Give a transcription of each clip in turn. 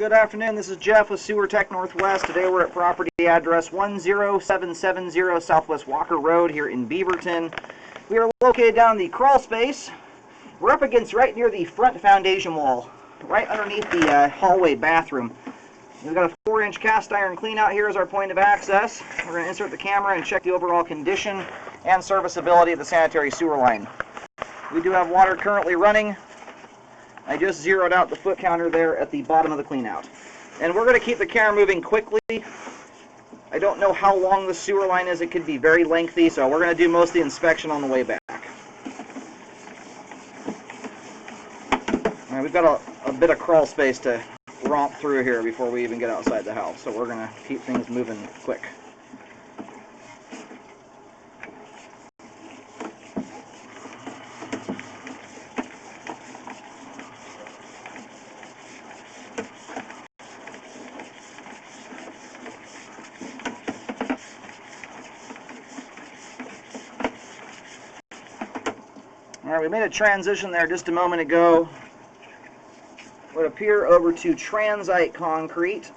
Good afternoon, this is Jeff with Sewer Tech Northwest. Today we're at property address 10770 Southwest Walker Road here in Beaverton. We are located down in the crawl space. We're up against right near the front foundation wall, right underneath the hallway bathroom. We've got a 4-inch cast iron clean out here as our point of access. We're going to insert the camera and check the overall condition and serviceability of the sanitary sewer line. We do have water currently running. I just zeroed out the foot counter there at the bottom of the cleanout. And we're going to keep the camera moving quickly. I don't know how long the sewer line is. It could be very lengthy, so we're going to do most of the inspection on the way back. All right, we've got a bit of crawl space to romp through here before we even get outside the house, so we're going to keep things moving quick. All right, we made a transition there just a moment ago. Would appear over to transite concrete.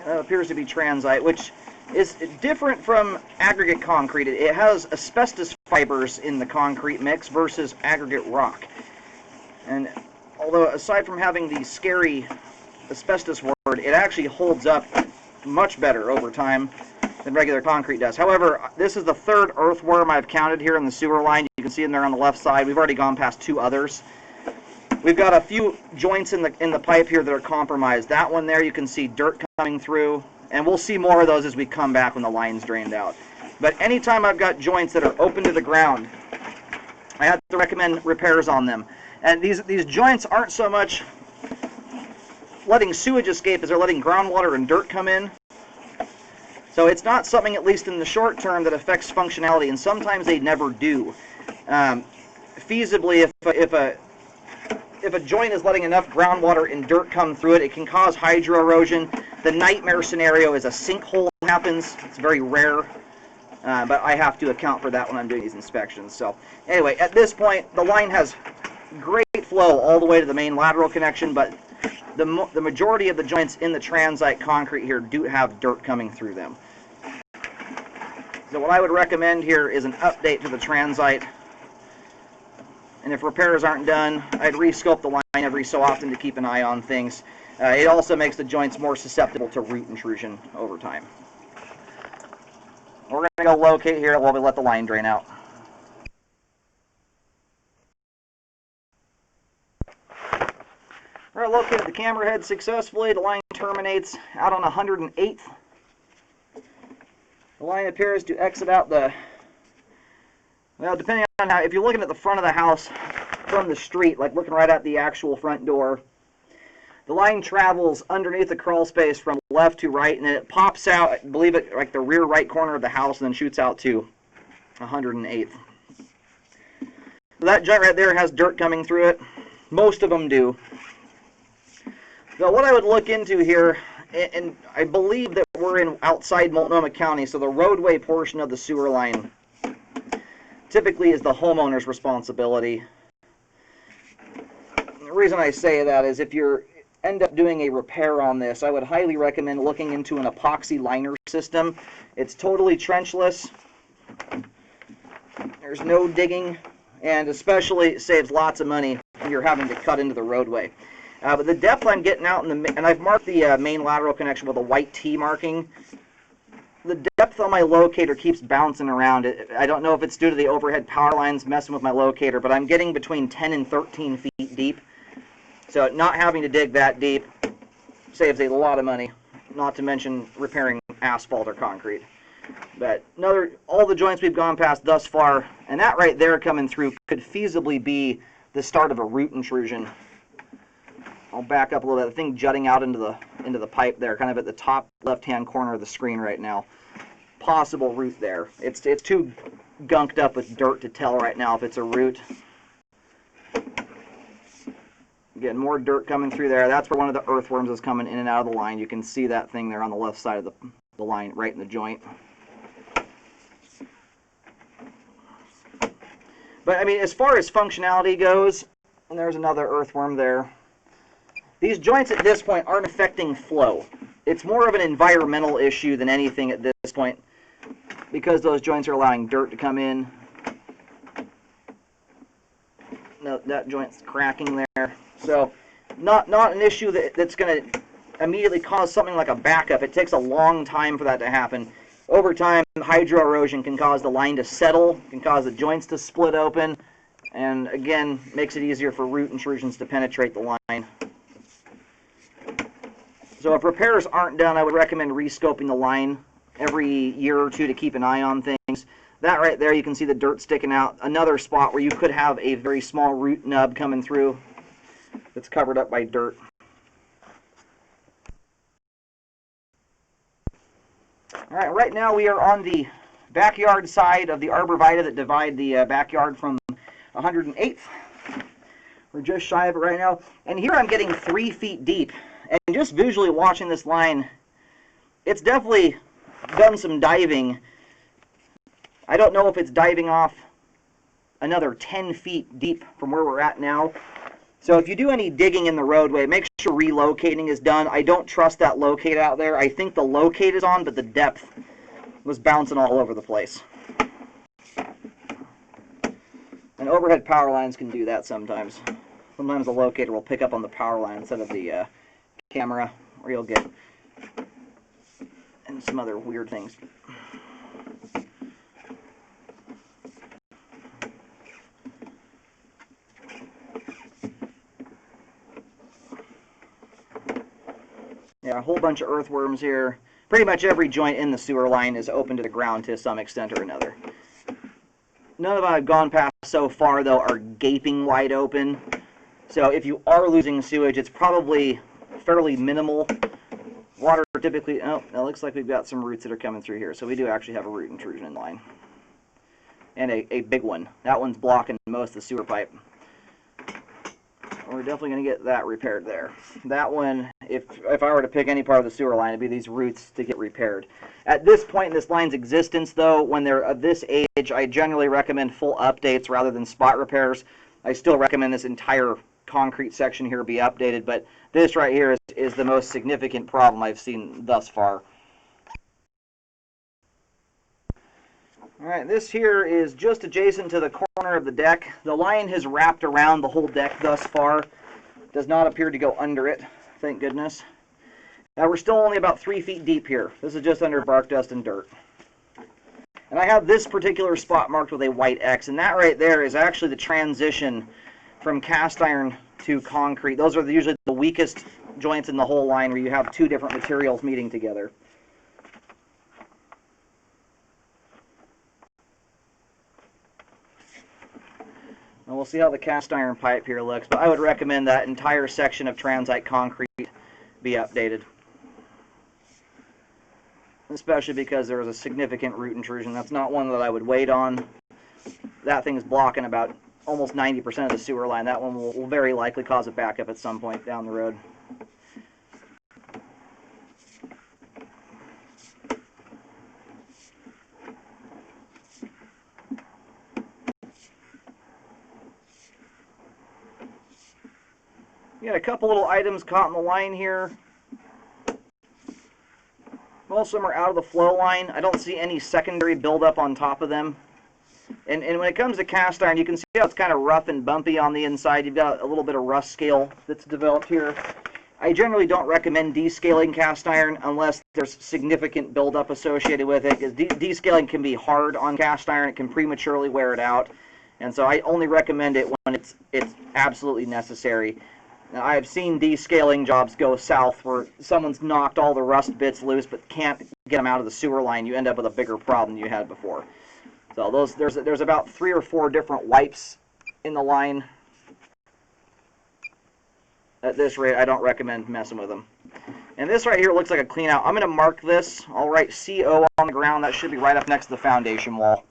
That appears to be transite, which is different from aggregate concrete. It has asbestos fibers in the concrete mix versus aggregate rock. And although aside from having the scary asbestos word, it actually holds up much better over time than regular concrete does. However, this is the third earthworm I've counted here in the sewer line. You can see them there on the left side. We've already gone past 2 others. We've got a few joints in the pipe here that are compromised. That one there, you can see dirt coming through, and we'll see more of those as we come back when the line's drained out. But anytime I've got joints that are open to the ground, I have to recommend repairs on them. And these joints aren't so much letting sewage escape as they're letting groundwater and dirt come in. So it's not something, at least in the short term, that affects functionality, and sometimes they never do. Feasibly, if a joint is letting enough groundwater and dirt come through it, it can cause hydro erosion. The nightmare scenario is a sinkhole happens. It's very rare, but I have to account for that when I'm doing these inspections. So anyway, at this point, the line has great flow all the way to the main lateral connection, but the majority of the joints in the transite concrete here do have dirt coming through them. So what I would recommend here is an update to the transite. And if repairs aren't done, I'd rescope the line every so often to keep an eye on things. It also makes the joints more susceptible to root intrusion over time. We're going to go locate here while we let the line drain out. We're located the camera head successfully. The line terminates out on 108th. The line appears to exit out the, well, depending on how, if you're looking at the front of the house from the street, like looking right at the actual front door, the line travels underneath the crawl space from left to right, and then it pops out, I believe it, like the rear right corner of the house, and then shoots out to 108th. So that joint right there has dirt coming through it. Most of them do. So what I would look into here, and I believe that we're in outside Multnomah County, so the roadway portion of the sewer line typically is the homeowner's responsibility. The reason I say that is if you end up doing a repair on this, I would highly recommend looking into an epoxy liner system. It's totally trenchless. There's no digging, and especially saves lots of money when you're having to cut into the roadway. But the depth I'm getting out, and I've marked the main lateral connection with a white T marking. The depth on my locator keeps bouncing around. I don't know if it's due to the overhead power lines messing with my locator, but I'm getting between 10 and 13 feet deep. So not having to dig that deep saves a lot of money, not to mention repairing asphalt or concrete. But all the joints we've gone past thus far, and that right there coming through could feasibly be the start of a root intrusion. I'll back up a little bit. The thing jutting out into the pipe there, kind of at the top left-hand corner of the screen right now. Possible root there. It's too gunked up with dirt to tell right now if it's a root. Getting more dirt coming through there. That's where one of the earthworms is coming in and out of the line. You can see that thing there on the left side of the line, right in the joint. But I mean, as far as functionality goes, and there's another earthworm there. these joints at this point aren't affecting flow. It's more of an environmental issue than anything at this point, because those joints are allowing dirt to come in. No, that joint's cracking there. So not an issue that's going to immediately cause something like a backup. It takes a long time for that to happen. Over time, hydro erosion can cause the line to settle, can cause the joints to split open, and again, makes it easier for root intrusions to penetrate the line. So if repairs aren't done, I would recommend rescoping the line every year or two to keep an eye on things. That right there, you can see the dirt sticking out. Another spot where you could have a very small root nub coming through that's covered up by dirt. All right, right now we are on the backyard side of the arborvitae that divide the backyard from 108th. We're just shy of it right now. And here I'm getting 3 feet deep. And just visually watching this line, it's definitely done some diving. I don't know if it's diving off another 10 feet deep from where we're at now. So if you do any digging in the roadway, make sure relocating is done. I don't trust that locate out there. I think the locate is on, but the depth was bouncing all over the place. And overhead power lines can do that sometimes. Sometimes the locator will pick up on the power line instead of the camera, or you'll get and some other weird things. Yeah, a whole bunch of earthworms here. Pretty much every joint in the sewer line is open to the ground to some extent or another. None of them I've gone past so far, though, are gaping wide open. So if you are losing sewage, it's probably fairly minimal. Water typically... Oh, it looks like we've got some roots that are coming through here. So we do actually have a root intrusion in line. And a big one. That one's blocking most of the sewer pipe. We're definitely going to get that repaired there. That one, if I were to pick any part of the sewer line, it'd be these roots to get repaired. At this point in this line's existence, though, when they're of this age, I generally recommend full updates rather than spot repairs. I still recommend this entire concrete section here be updated, but this right here is the most significant problem I've seen thus far. Alright, this here is just adjacent to the corner of the deck. The line has wrapped around the whole deck thus far. Does not appear to go under it, thank goodness. Now we're still only about 3 feet deep here. This is just under bark, dust, and dirt. And I have this particular spot marked with a white X, and that right there is actually the transition from cast iron to concrete. Those are usually the weakest joints in the whole line where you have two different materials meeting together. And we'll see how the cast iron pipe here looks, but I would recommend that entire section of transite concrete be updated. Especially because there was a significant root intrusion. That's not one that I would wait on. That thing's blocking about almost 90% of the sewer line. That one will very likely cause a backup at some point down the road. We got a couple little items caught in the line here. Most of them are out of the flow line. I don't see any secondary buildup on top of them. And when it comes to cast iron, you can see how it's kind of rough and bumpy on the inside. You've got a little bit of rust scale that's developed here. I generally don't recommend descaling cast iron unless there's significant buildup associated with it, because descaling can be hard on cast iron. It can prematurely wear it out. And so I only recommend it when it's absolutely necessary. Now, I have seen descaling jobs go south where someone's knocked all the rust bits loose but can't get them out of the sewer line. You end up with a bigger problem than you had before. So there's about 3 or 4 different wipes in the line. At this rate, I don't recommend messing with them. And this right here looks like a clean out. I'm going to mark this. I'll write CO on the ground. That should be right up next to the foundation wall.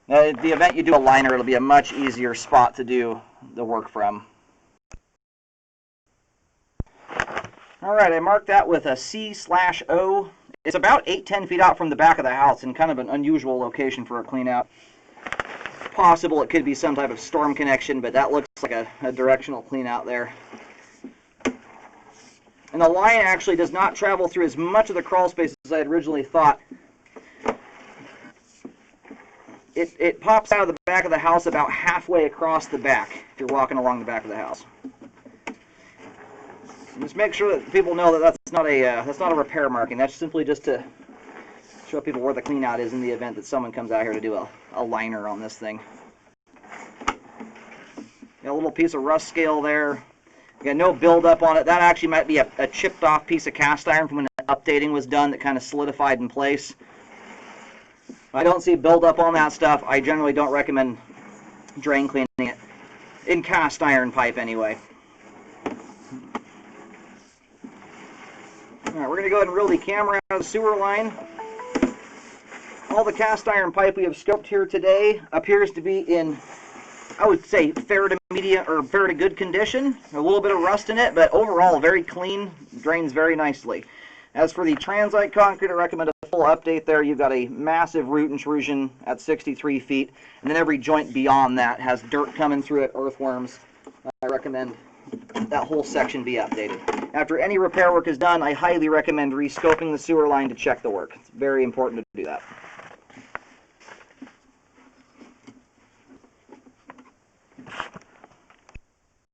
Now, in the event you do a liner, it'll be a much easier spot to do the work from. Alright, I marked that with a C/O. It's about 8-10 feet out from the back of the house in kind of an unusual location for a clean out. It's possible it could be some type of storm connection, but that looks like a directional clean out there. And the line actually does not travel through as much of the crawl space as I had originally thought. It pops out of the back of the house about halfway across the back if you're walking along the back of the house. And just make sure that people know that that's not a repair marking. That's simply just to show people where the clean out is in the event that someone comes out here to do a liner on this thing. Got a little piece of rust scale there. Got no buildup on it. That actually might be a chipped off piece of cast iron from when the updating was done that kind of solidified in place. I don't see buildup on that stuff. I generally don't recommend drain cleaning it in cast iron pipe anyway. Alright, we're going to go ahead and reel the camera out of the sewer line. All the cast iron pipe we have scoped here today appears to be in, I would say, fair to medium or fair to good condition. A little bit of rust in it, but overall very clean, drains very nicely. As for the Transite concrete, I recommend a full update there. You've got a massive root intrusion at 63 feet, and then every joint beyond that has dirt coming through it, earthworms. I recommend that whole section be updated. After any repair work is done, I highly recommend rescoping the sewer line to check the work. It's very important to do that.